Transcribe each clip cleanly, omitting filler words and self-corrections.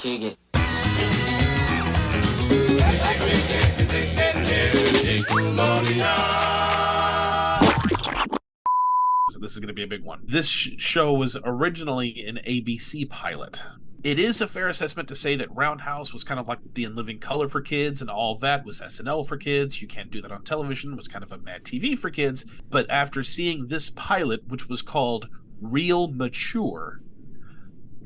kick it. So this is going to be a big one. This show was originally an ABC pilot. It is a fair assessment to say that Roundhouse was kind of like the In Living Color for kids, and all that was SNL for kids. You Can't Do That on Television was kind of a Mad TV for kids. But after seeing this pilot, which was called Real Mature,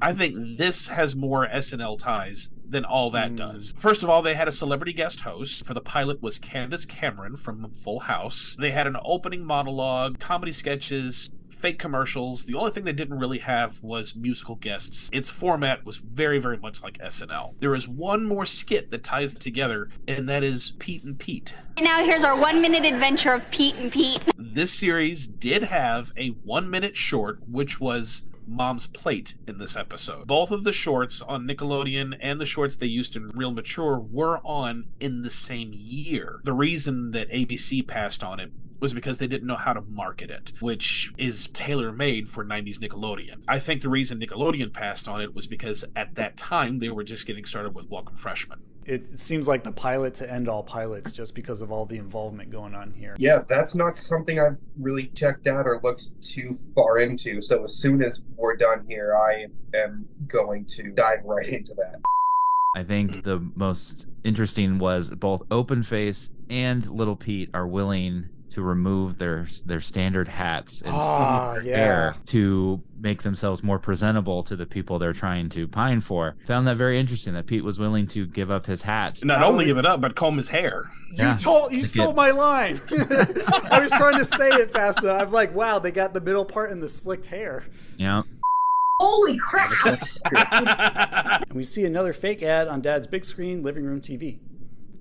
I think this has more SNL ties than all that does. First of all, they had a celebrity guest host. For the pilot was Candace Cameron from Full House. They had an opening monologue, comedy sketches, fake commercials. The only thing they didn't really have was musical guests. Its format was very, very much like SNL. There is one more skit that ties it together, and that is Pete and Pete. Now here's our 1-minute adventure of Pete and Pete. This series did have a 1-minute short, which was Mom's Plate in this episode. Both of the shorts on Nickelodeon and the shorts they used in Real Mature were on in the same year. The reason that ABC passed on it was because they didn't know how to market it, which is tailor-made for 90s Nickelodeon. I think the reason Nickelodeon passed on it was because at that time they were just getting started with Welcome Freshmen. It seems like the pilot to end all pilots just because of all the involvement going on here. Yeah, that's not something I've really checked out or looked too far into. So as soon as we're done here, I am going to dive right into that. I think the most interesting was both Openface and Little Pete are willing to remove their standard hats and hair to make themselves more presentable to the people they're trying to pine for. Found that very interesting that Pete was willing to give up his hat. Not only give it up, but comb his hair. You stole my line. I was trying to say it fast enough. I'm like, wow, they got the middle part and the slicked hair. Yeah. Holy crap! And we see another fake ad on Dad's big screen living room TV.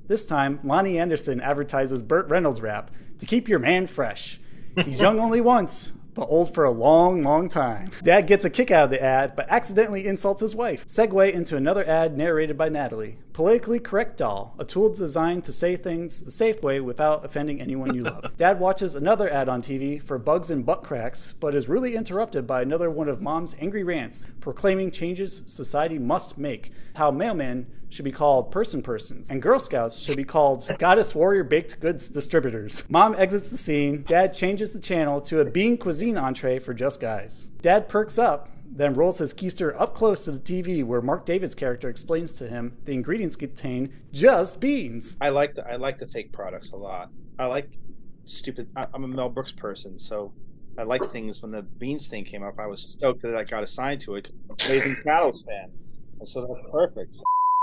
This time, Lonnie Anderson advertises Burt Reynolds rap to keep your man fresh. He's young only once, but old for a long, long time. Dad gets a kick out of the ad, but accidentally insults his wife. Segue into another ad narrated by Natalie. Politically Correct Doll, a tool designed to say things the safe way without offending anyone you love. Dad watches another ad on TV for bugs and butt cracks, but is really interrupted by another one of Mom's angry rants, proclaiming changes society must make. How mailmen should be called persons, and Girl Scouts should be called Goddess Warrior Baked Goods Distributors. Mom exits the scene. Dad changes the channel to a bean cuisine entree for just guys. Dad perks up, then rolls his keister up close to the TV where Mark David's character explains to him the ingredients contain just beans. I like the fake products a lot. I like stupid. I'm a Mel Brooks person, so I like things. When the beans thing came up, I was stoked that I got assigned to it. I'm a Blazing Saddles fan, so that's perfect.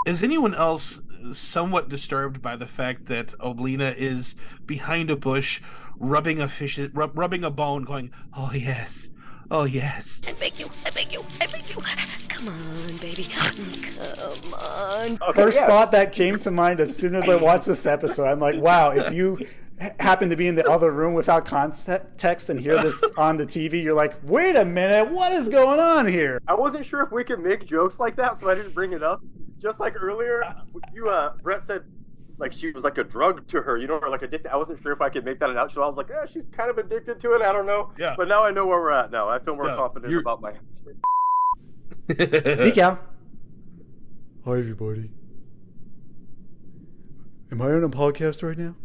Is anyone else somewhat disturbed by the fact that Oblina is behind a bush, rubbing a bone, going, "Oh yes, oh yes"? I beg you, I beg you, I beg you. Come on, baby, come on. First thought that came to mind as soon as I watched this episode. I'm like, wow, if you happen to be in the other room without context and hear this on the TV, you're like, wait a minute, what is going on here? I wasn't sure if we could make jokes like that, so I didn't bring it up. Just like earlier, Brett said, like, she was like a drug to her, or like addicted. I wasn't sure if I could make that an outro. I was like, she's kind of addicted to it. I don't know. Yeah. But now I know where we're at now. I feel more confident about my answer. BK. Hi, everybody. Am I on a podcast right now?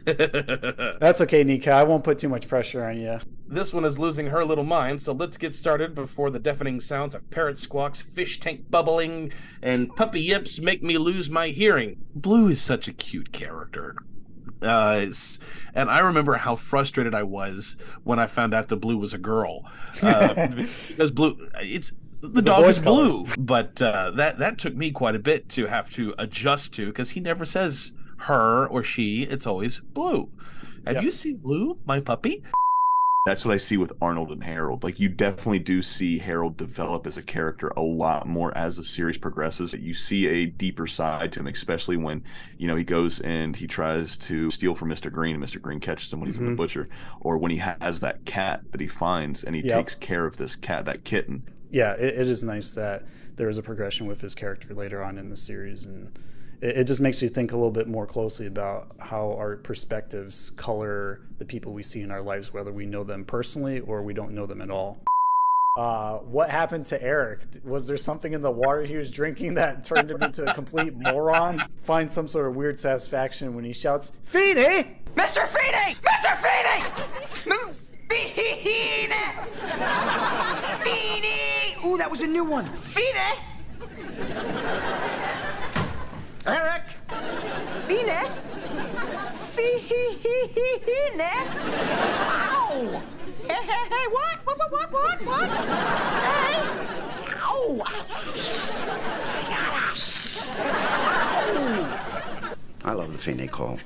That's okay, Nika. I won't put too much pressure on you. This one is losing her little mind, so let's get started before the deafening sounds of parrot squawks, fish tank bubbling, and puppy yips make me lose my hearing. Blue is such a cute character. And I remember how frustrated I was when I found out that Blue was a girl. Because Blue, the dog is Blue. But that took me quite a bit to have to adjust to, because he never says her or she, it's always Blue. Have you seen Blue, my puppy? That's what I see with Arnold and Harold. Like, you definitely do see Harold develop as a character a lot more as the series progresses. You see a deeper side to him, especially when, he goes and he tries to steal from Mr. Green, and Mr. Green catches him when he's in the butcher, or when he has that cat that he finds and he takes care of this cat, that kitten. Yeah, it is nice that there is a progression with his character later on in the series, and it just makes you think a little bit more closely about how our perspectives color the people we see in our lives, whether we know them personally or we don't know them at all. What happened to Eric? Was there something in the water he was drinking that turned him into a complete moron? Find some sort of weird satisfaction when he shouts, Feeny! Mr. Feeny! Mr. Feeny! Feeny! Feeny! Ooh, that was a new one. Feeny! Eric! Feeny! Feeny! Ow! Hey, what? What? Hey! Ow! I love the Feeny call.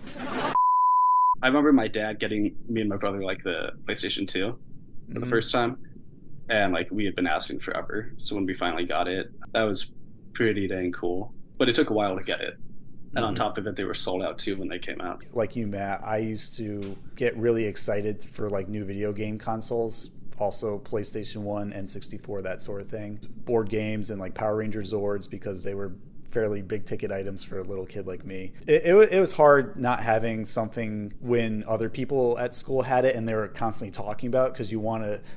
I remember my dad getting me and my brother like the PlayStation 2 for the first time, and like we had been asking forever. So when we finally got it, that was pretty dang cool. But it took a while to get it. And on top of it, they were sold out too when they came out. Like you, Matt, I used to get really excited for like new video game consoles, also PlayStation 1, N64, that sort of thing. Board games and like Power Ranger Zords, because they were fairly big ticket items for a little kid like me. It was hard not having something when other people at school had it and they were constantly talking about, because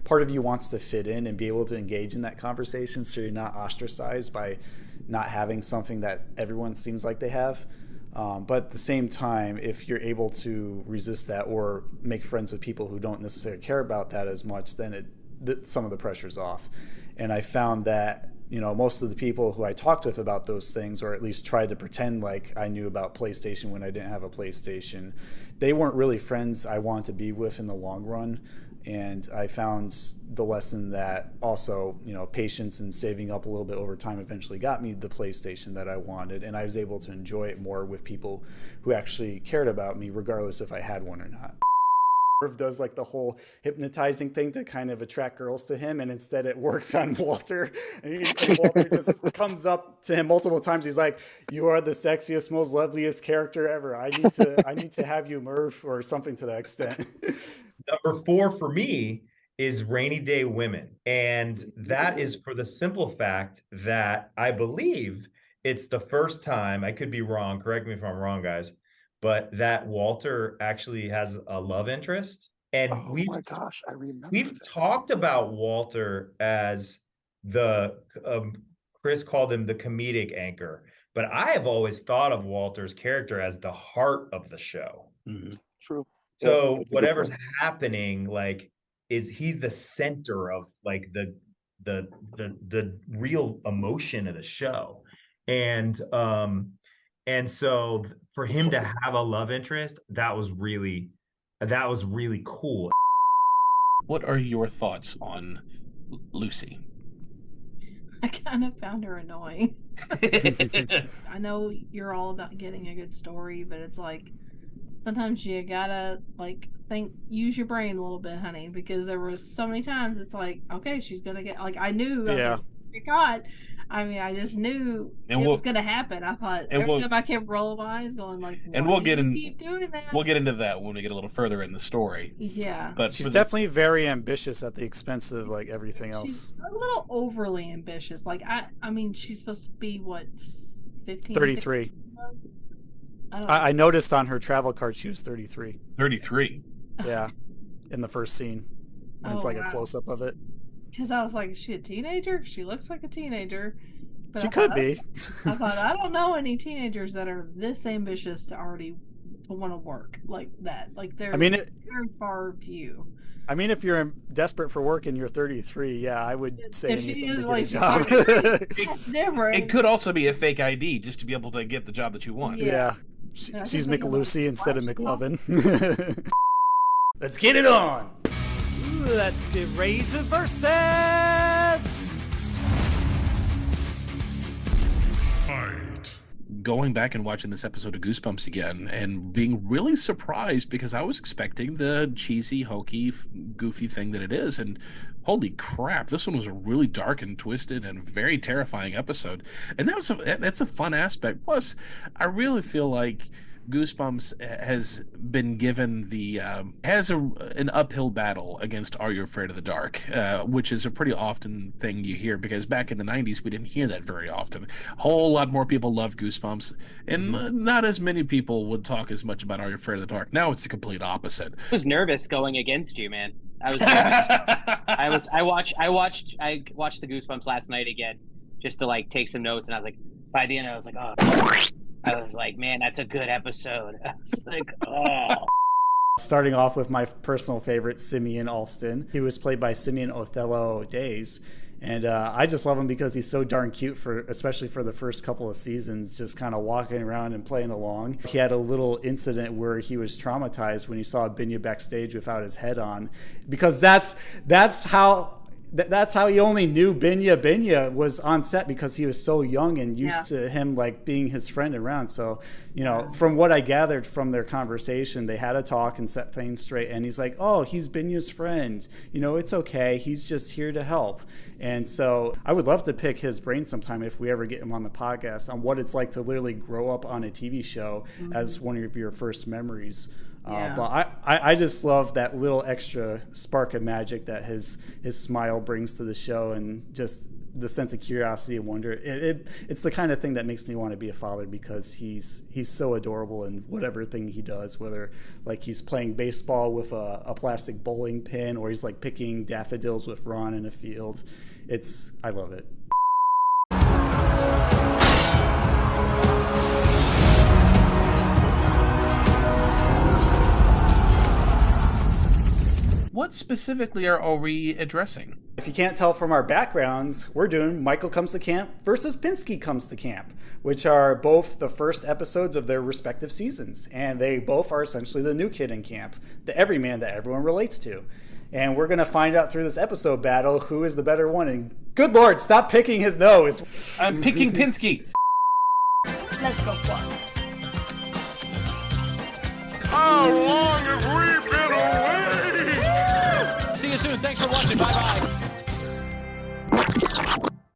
part of you wants to fit in and be able to engage in that conversation, so you're not ostracized by not having something that everyone seems like they have. But at the same time, if you're able to resist that or make friends with people who don't necessarily care about that as much, then some of the pressure's off. And I found that, most of the people who I talked with about those things, or at least tried to pretend like I knew about PlayStation when I didn't have a PlayStation, they weren't really friends I wanted to be with in the long run. And I found the lesson that also, patience and saving up a little bit over time eventually got me the PlayStation that I wanted. And I was able to enjoy it more with people who actually cared about me, regardless if I had one or not. Does like the whole hypnotizing thing to kind of attract girls to him, and instead it works on Walter. And Walter just comes up to him multiple times. He's like, "You are the sexiest, most loveliest character ever. I need to have you, Merv," or something to that extent. Number 4 for me is Rainy Day Women. And that is for the simple fact that I believe it's the first time, I could be wrong, correct me if I'm wrong, guys, but that Walter actually has a love interest. And my gosh, I remember. We've talked about Walter as the, Chris called him the comedic anchor, but I have always thought of Walter's character as the heart of the show. Mm-hmm. True. So yeah, whatever's happening, like, he's the center of like the real emotion of the show. And so for him to have a love interest, that was really cool. What are your thoughts on Lucy? I kind of found her annoying. I know you're all about getting a good story, but it's like, sometimes you gotta use your brain a little bit, honey, because there was so many times it's like, okay, she's gonna get, like, I knew, I was like, oh my God. I mean, I just knew it was gonna happen. I thought every time I kept rolling my eyes, going like, and we'll get in. Keep doing that. We'll get into that when we get a little further in the story. Yeah, but she's definitely very ambitious at the expense of like everything else. She's a little overly ambitious. Like I mean, she's supposed to be what, 15? 33. I noticed on her travel card she was 33. 33. Yeah, in the first scene, and it's like a close up of it. Because I was like, is she a teenager? She looks like a teenager. But she could be. I thought, I don't know any teenagers that are this ambitious to want to work like that. Like they're very far few. I mean, if you're desperate for work and you're 33, yeah, I would say anything to get a job. That's different. It could also be a fake ID just to be able to get the job that you want. Yeah. She's McLucy instead of McLovin. Let's get it on. Let's get ready to versus. Going back and watching this episode of Goosebumps again and being really surprised, because I was expecting the cheesy, hokey, goofy thing that it is, and holy crap, this one was a really dark and twisted and very terrifying episode. And that's a fun aspect. Plus, I really feel like Goosebumps has been given an uphill battle against Are You Afraid of the Dark, which is a pretty often thing you hear, because back in the 90s we didn't hear that very often. A whole lot more people love Goosebumps, and not as many people would talk as much about Are You Afraid of the Dark. Now it's the complete opposite. I was nervous going against you, man. I watched the Goosebumps last night again, just to like take some notes, and I was like, by the end, I was like, oh, I was like, man, that's a good episode. I was like, oh. Starting off with my personal favorite, Simeon Alston. He was played by Simeon Othello Days. And I just love him because he's so darn cute, especially for the first couple of seasons, just kind of walking around and playing along. He had a little incident where he was traumatized when he saw Binya backstage without his head on, because that's how he only knew Binya was on set, because he was so young and used to him like being his friend around. So, you know, from what I gathered from their conversation, they had a talk and set things straight. And he's like, oh, he's Binya's friend. You know, it's okay. He's just here to help. And so I would love to pick his brain sometime if we ever get him on the podcast on what it's like to literally grow up on a TV show as one of your first memories. But I just love that little extra spark of magic that his smile brings to the show, and just the sense of curiosity and wonder. It's the kind of thing that makes me want to be a father, because he's so adorable in whatever thing he does, whether like he's playing baseball with a plastic bowling pin, or he's like picking daffodils with Ron in a field. I love it. What specifically are we addressing? If you can't tell from our backgrounds, we're doing Michael Comes to Camp versus Pinsky Comes to Camp, which are both the first episodes of their respective seasons. And they both are essentially the new kid in camp, the everyman that everyone relates to. And we're going to find out through this episode battle who is the better one. And good Lord, stop picking his nose. I'm picking Pinsky. Let's go for it. How long have we been away? See you soon. Thanks for watching. Bye-bye.